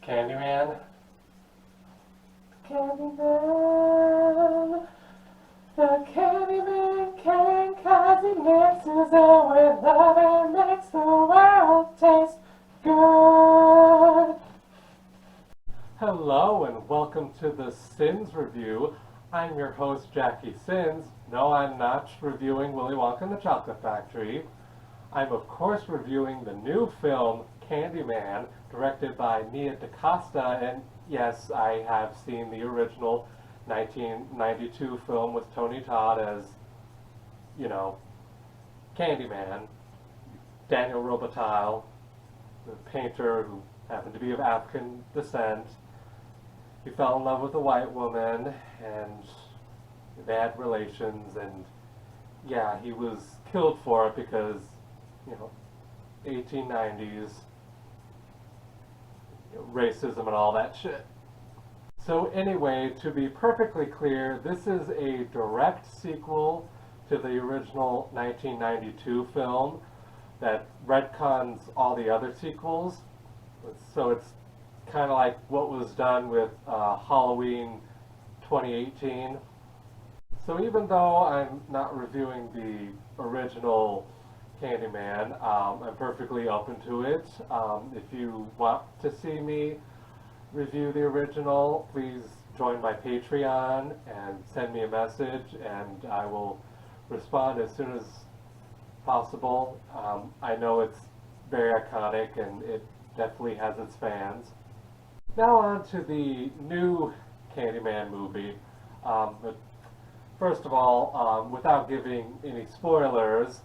Candyman. Candyman. The Candyman can cause he mixes it with love and makes the world taste good. Hello and welcome to the Sins Review. I'm your host, Jackie Sins. No, I'm not reviewing Willy Wonka and the Chocolate Factory. I'm of course reviewing the new film, Candyman, directed by Nia DaCosta, and yes, I have seen the original 1992 film with Tony Todd as, Candyman. Daniel Robitaille, the painter who happened to be of African descent. He fell in love with a white woman, and they had relations, and yeah, he was killed for it because, 1890s, racism and all that shit. So anyway, to be perfectly clear, this is a direct sequel to the original 1992 film that retcons all the other sequels. So it's kind of like what was done with Halloween 2018. So even though I'm not reviewing the original Candyman, I'm perfectly open to it. If you want to see me review the original, please join my Patreon and send me a message, and I will respond as soon as possible. I know it's very iconic and it definitely has its fans. Now on to the new Candyman movie. But first of all, without giving any spoilers,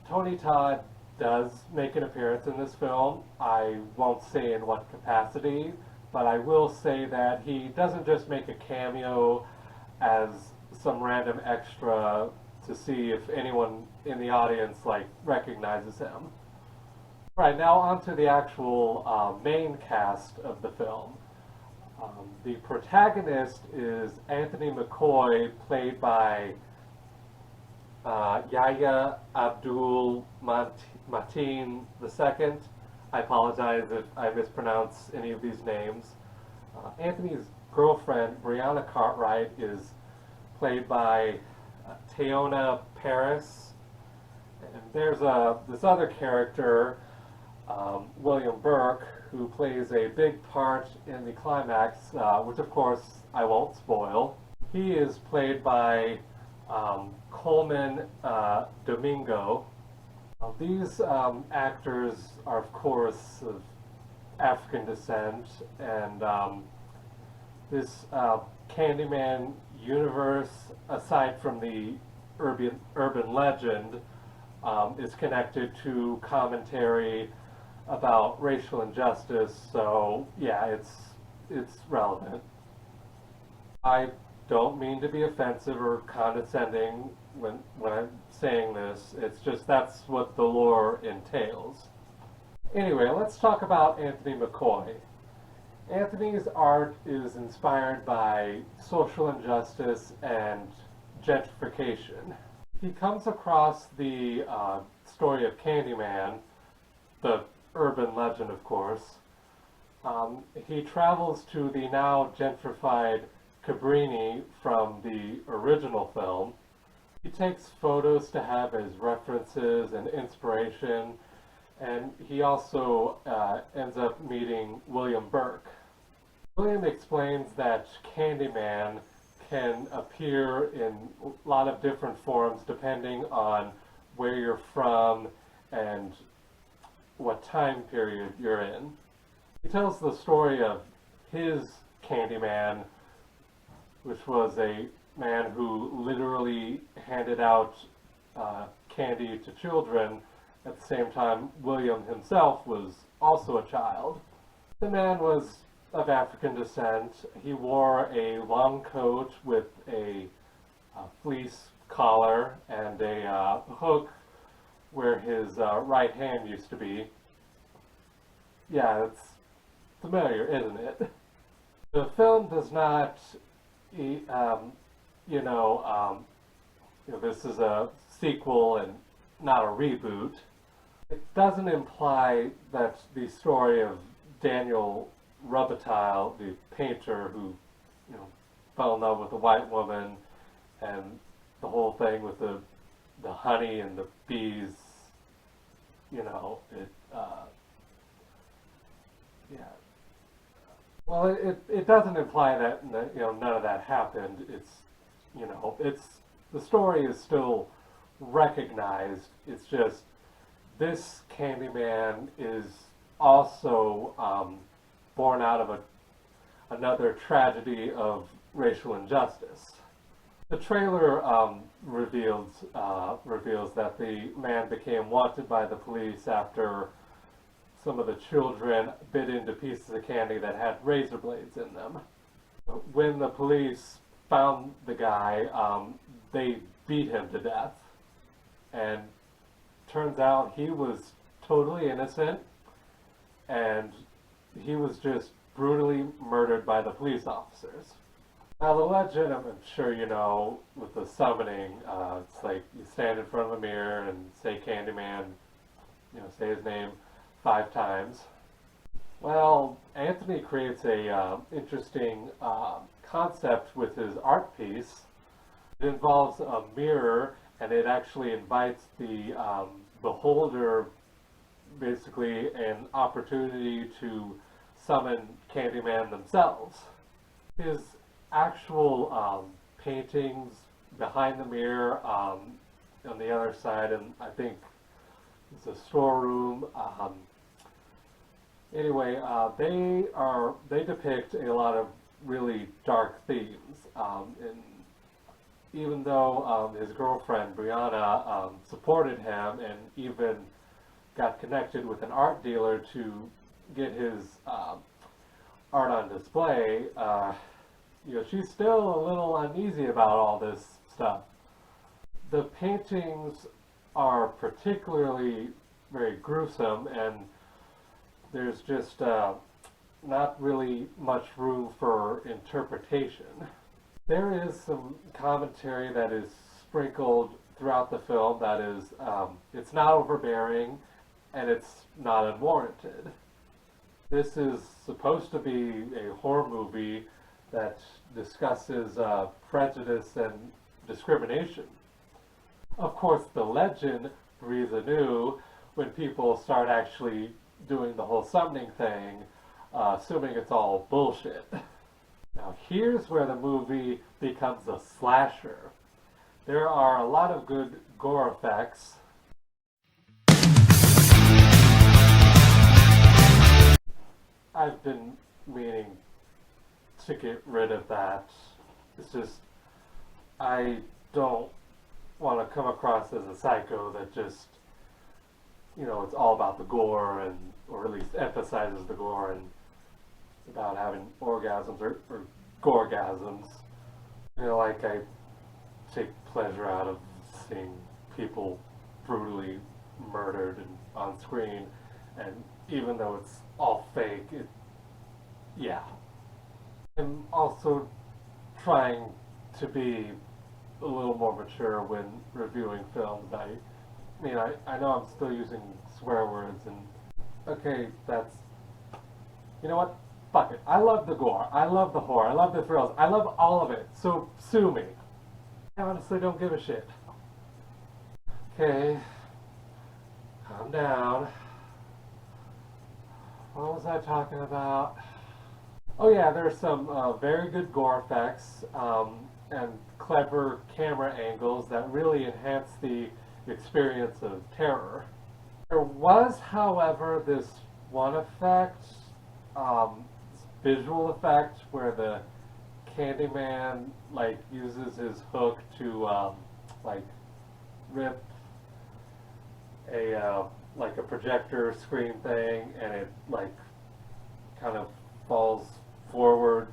Tony Todd does make an appearance in this film. I won't say in what capacity, but I will say that he doesn't just make a cameo as some random extra to see if anyone in the audience recognizes him. Right, now on to the actual main cast of the film. The protagonist is Anthony McCoy, played by Yahya Abdul-Mateen II. I apologize if I mispronounce any of these names. Anthony's girlfriend, Brianna Cartwright, is played by Teyonah Parris. And there's this other character, William Burke, who plays a big part in the climax, which of course I won't spoil. He is played by Coleman Domingo. These actors are of course of African descent, and this Candyman universe, aside from the urban legend, is connected to commentary about racial injustice, so yeah, it's relevant. I don't mean to be offensive or condescending when I'm saying this. It's just that's what the lore entails. Anyway, let's talk about Anthony McCoy. Anthony's art is inspired by social injustice and gentrification. He comes across the story of Candyman, the urban legend of course. He travels to the now gentrified Cabrini from the original film. He takes photos to have as references and inspiration, and he also ends up meeting William Burke. William explains that Candyman can appear in a lot of different forms depending on where you're from and what time period you're in. He tells the story of his Candyman, which was a man who literally handed out candy to children. At the same time, William himself was also a child. The man was of African descent. He wore a long coat with a fleece collar and a hook where his right hand used to be. Yeah, it's familiar, isn't it? The film does not this is a sequel and not a reboot. It doesn't imply that the story of Daniel Rubitile, the painter who, fell in love with a white woman, and the whole thing with the honey and the bees, it yeah. Well, it doesn't imply that none of that happened. It's the story is still recognized. It's just this Candyman is also born out of another tragedy of racial injustice. The trailer reveals that the man became wanted by the police after some of the children bit into pieces of candy that had razor blades in them. When the police found the guy, they beat him to death. And turns out he was totally innocent, and he was just brutally murdered by the police officers. Now the legend, I'm sure you know, with the summoning, it's like you stand in front of a mirror and say Candyman, say his name 5 times. Well, Anthony creates a interesting concept with his art piece. It involves a mirror, and it actually invites the beholder, basically, an opportunity to summon Candyman themselves. His actual paintings behind the mirror on the other side, and I think it's a storeroom. Anyway, they depict a lot of really dark themes, and even though his girlfriend Brianna supported him and even got connected with an art dealer to get his art on display, she's still a little uneasy about all this stuff. The paintings are particularly very gruesome, and there's just not really much room for interpretation. There is some commentary that is sprinkled throughout the film that is, it's not overbearing and it's not unwarranted. This is supposed to be a horror movie that discusses prejudice and discrimination. Of course, the legend breathes anew when people start actually doing the whole summoning thing, assuming it's all bullshit. Now here's where the movie becomes a slasher. There are a lot of good gore effects. I've been meaning to get rid of that. It's just, I don't want to come across as a psycho that just, it's all about the gore, and or at least emphasizes the gore and about having orgasms or gorgasms. Like I take pleasure out of seeing people brutally murdered and on screen, and even though it's all fake, yeah. I'm also trying to be a little more mature when reviewing films. I know I'm still using swear words, and okay, you know what? Fuck it. I love the gore. I love the horror. I love the thrills. I love all of it. So sue me. I honestly don't give a shit. Okay. Calm down. What was I talking about? Oh yeah, there's some very good gore effects and clever camera angles that really enhance the experience of terror. There was, however, this one effect, visual effect, where the Candyman uses his hook to rip a projector screen thing, and it kind of falls forward.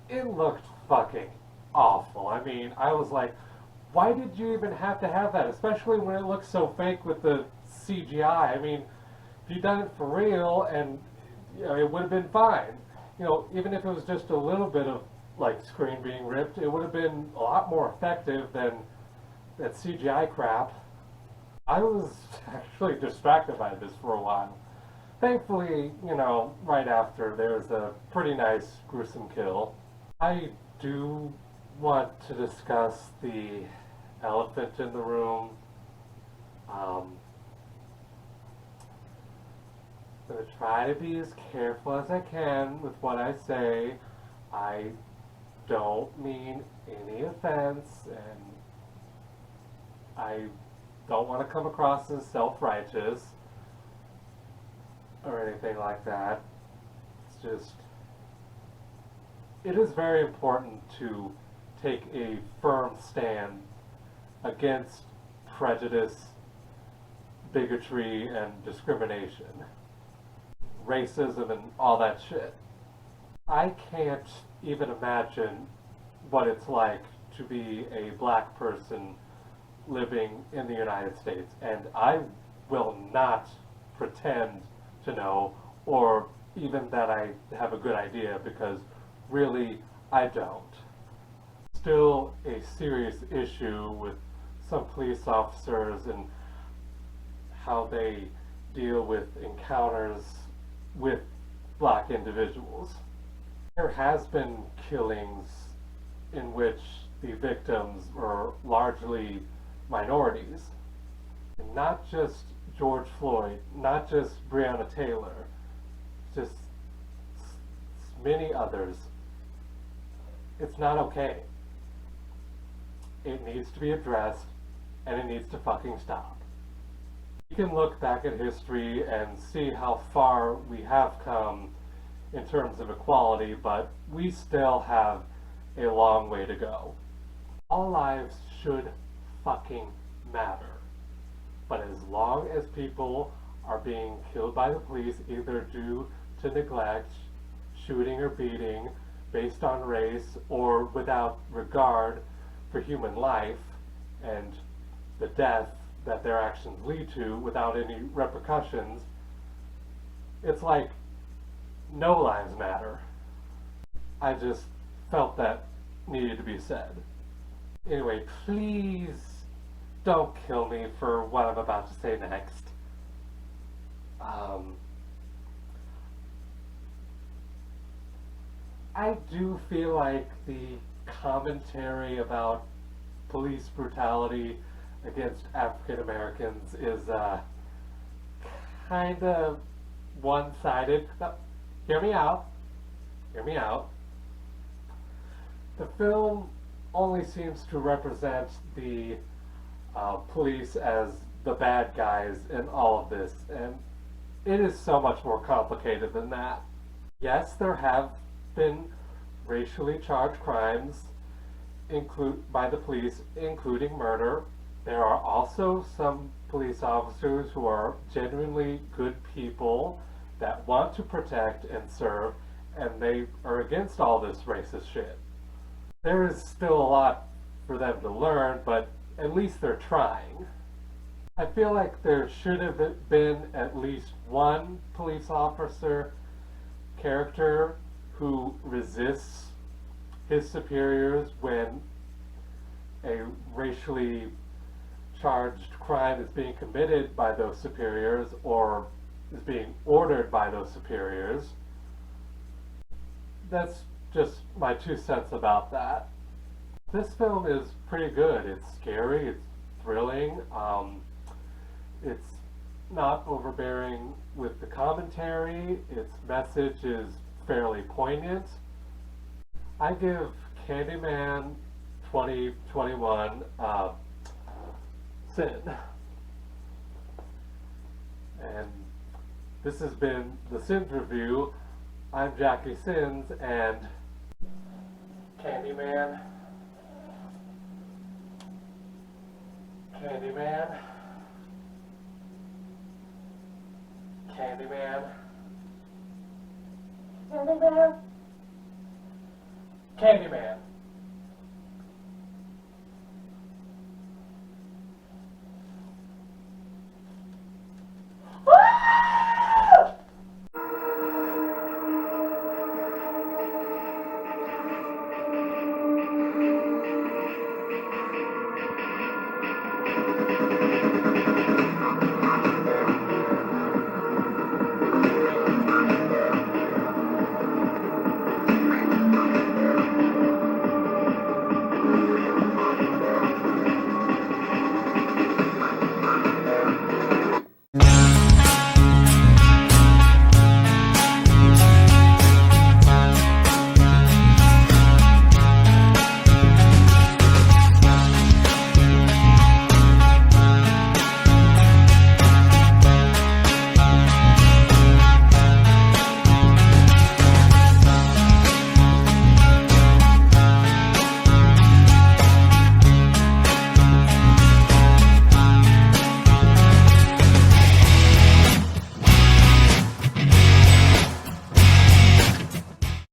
It looked fucking awful. I mean, I was like, why did you even have to have that? Especially when it looks so fake with the CGI. I mean, if you'd done it for real, and it would have been fine. Even if it was just a little bit of screen being ripped, it would have been a lot more effective than that CGI crap. I was actually distracted by this for a while. Thankfully, right after there's a pretty nice gruesome kill. I do want to discuss the elephant in the room. Um, I'm going to try to be as careful as I can with what I say. I don't mean any offense, and I don't want to come across as self-righteous or anything like that. It's just, it is very important to take a firm stand against prejudice, bigotry, and discrimination, racism, and all that shit. I can't even imagine what it's like to be a black person living in the United States, and I will not pretend to know or even that I have a good idea, because really I don't. Still a serious issue with some police officers and how they deal with encounters with black individuals. There has been killings in which the victims are largely minorities. And not just George Floyd, not just Breonna Taylor, just many others. It's not okay. It needs to be addressed, and it needs to fucking stop. You can look back at history and see how far we have come in terms of equality, but we still have a long way to go. All lives should fucking matter. But as long as people are being killed by the police either due to neglect, shooting or beating, based on race, or without regard for human life and the death that their actions lead to without any repercussions, it's like no lives matter. I just felt that needed to be said. Anyway, please don't kill me for what I'm about to say next. I do feel like the commentary about police brutality against African Americans is kind of one-sided. No, hear me out. Hear me out. The film only seems to represent the police as the bad guys in all of this, and it is so much more complicated than that. Yes, there have been racially charged crimes by the police, including murder. There are also some police officers who are genuinely good people that want to protect and serve, and they are against all this racist shit. There is still a lot for them to learn, but at least they're trying. I feel like there should have been at least one police officer character who resists his superiors when a racially charged crime is being committed by those superiors or is being ordered by those superiors. That's just my 2 cents about that. This film is pretty good. It's scary, it's thrilling, it's not overbearing with the commentary, its message is fairly poignant. I give Candyman 2021 Sin. And this has been the Sins Review. I'm Jackie Sins, and Candyman. Candyman. Candyman. Candyman. Candyman.